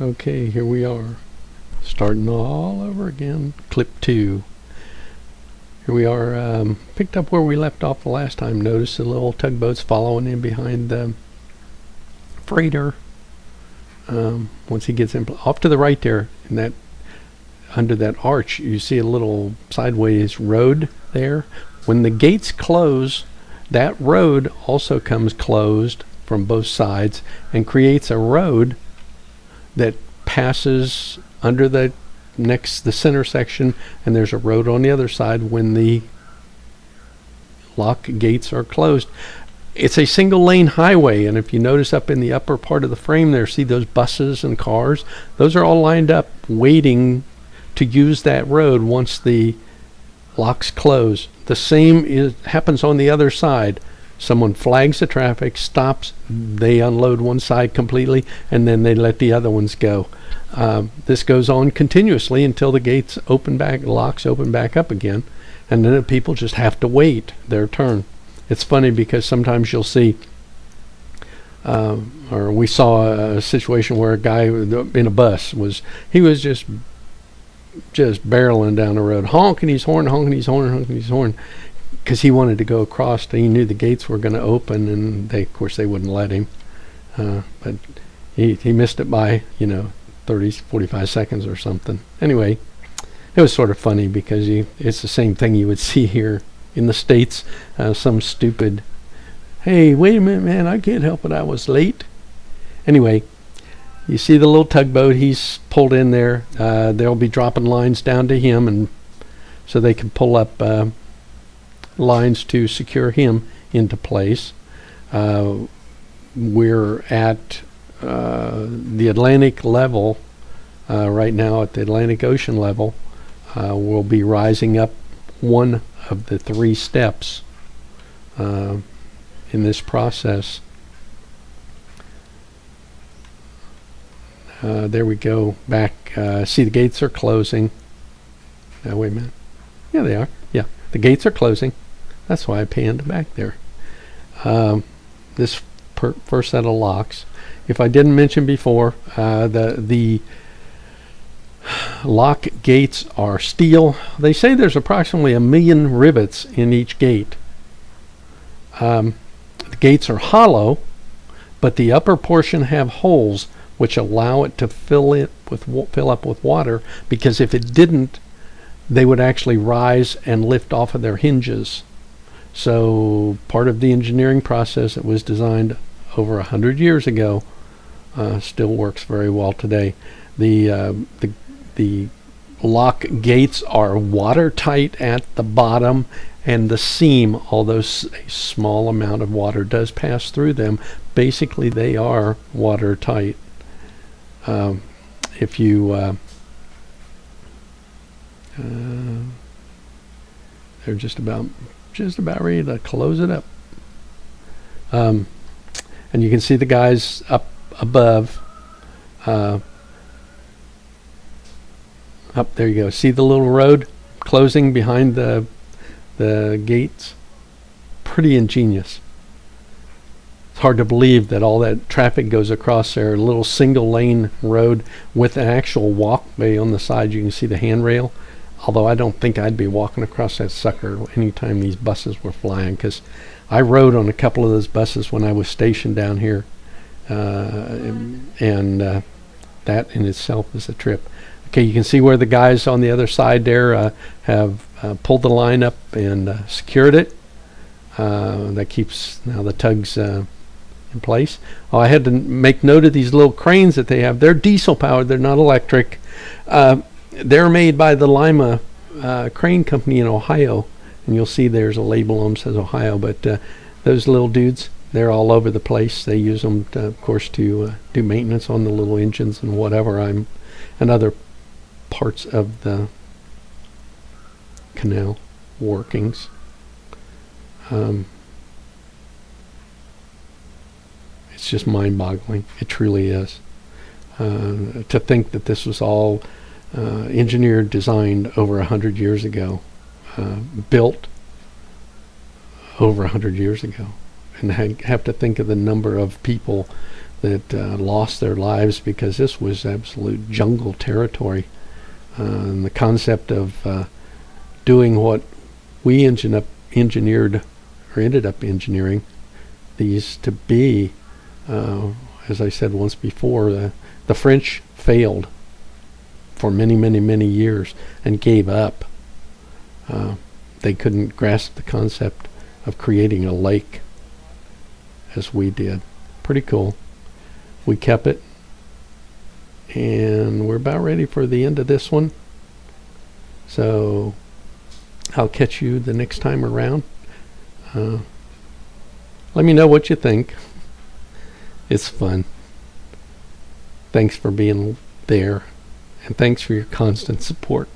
Okay, here we are, starting all over again. Clip 2. Here we are, picked up where we left off the last time. Notice the little tugboats following in behind the freighter. Once he gets in, off to the right there, in that under that arch, you see a little sideways road there. When the gates close, that road also comes closed from both sides and creates a road that passes under the center section, and there's a road on the other side when the lock gates are closed. It's a single lane highway, and if you notice up in the upper part of the frame there, see those buses and cars? Those are all lined up waiting to use that road once the locks close. The same happens on the other side. Someone flags the traffic, stops, they unload one side completely, and then they let the other ones go. This goes on continuously until the gates open back, locks open back up again, and then the people just have to wait their turn. It's funny because sometimes you'll see, or we saw a situation where a guy in a bus was just barreling down the road, honking his horn, because he wanted to go across. He knew the gates were going to open, and of course they wouldn't let him. But he missed it by 30, 45 seconds or something. Anyway, it was sort of funny because it's the same thing you would see here in the States. Some stupid, hey, wait a minute, man, I can't help it, I was late. Anyway, you see the little tugboat, he's pulled in there. They'll be dropping lines down to him, and so they can pull up lines to secure him into place. We're at the Atlantic level right now, at the Atlantic Ocean level. We'll be rising up one of the 3 steps in this process. There we go, back. See, the gates are closing. Now, wait a minute. Yeah, they are. Yeah, the gates are closing. That's why I panned back there. This first set of locks. If I didn't mention before, the lock gates are steel. They say there's approximately 1 million rivets in each gate. The gates are hollow, but the upper portion have holes which allow it to fill up with water, because if it didn't, they would actually rise and lift off of their hinges. So part of the engineering process that was designed over 100 years ago still works very well today. The lock gates are watertight at the bottom, and the seam, although a small amount of water does pass through them, basically they are watertight. If you they're just about ready to close it up, and you can see the guys up above. Up there you go. See the little road closing behind the gates? Pretty ingenious. It's hard to believe that all that traffic goes across there. A little single lane road with an actual walkway on the side. You can see the handrail. Although I don't think I'd be walking across that sucker anytime these buses were flying, because I rode on a couple of those buses when I was stationed down here, and that in itself is a trip. Okay, you can see where the guys on the other side there have pulled the line up and secured it. That keeps now the tugs in place. Oh, I had to make note of these little cranes that they have. They're diesel powered, they're not electric. They're made by the Lima crane company in Ohio, and you'll see there's a label on them that says Ohio, but those little dudes, they're all over the place. They use them to, of course, to do maintenance on the little engines and whatever, and other parts of the canal workings. It's just mind-boggling. It truly is. To think that this was all engineered, designed over 100 years ago, built over 100 years ago, and have to think of the number of people that lost their lives because this was absolute jungle territory. And the concept of doing what we engineered or ended up engineering these to be, as I said once before, the French failed for many, many, many years and gave up. They couldn't grasp the concept of creating a lake as we did. Pretty cool. We kept it, and we're about ready for the end of this one. So I'll catch you the next time around. Let me know what you think. It's fun. Thanks for being there, and thanks for your constant support.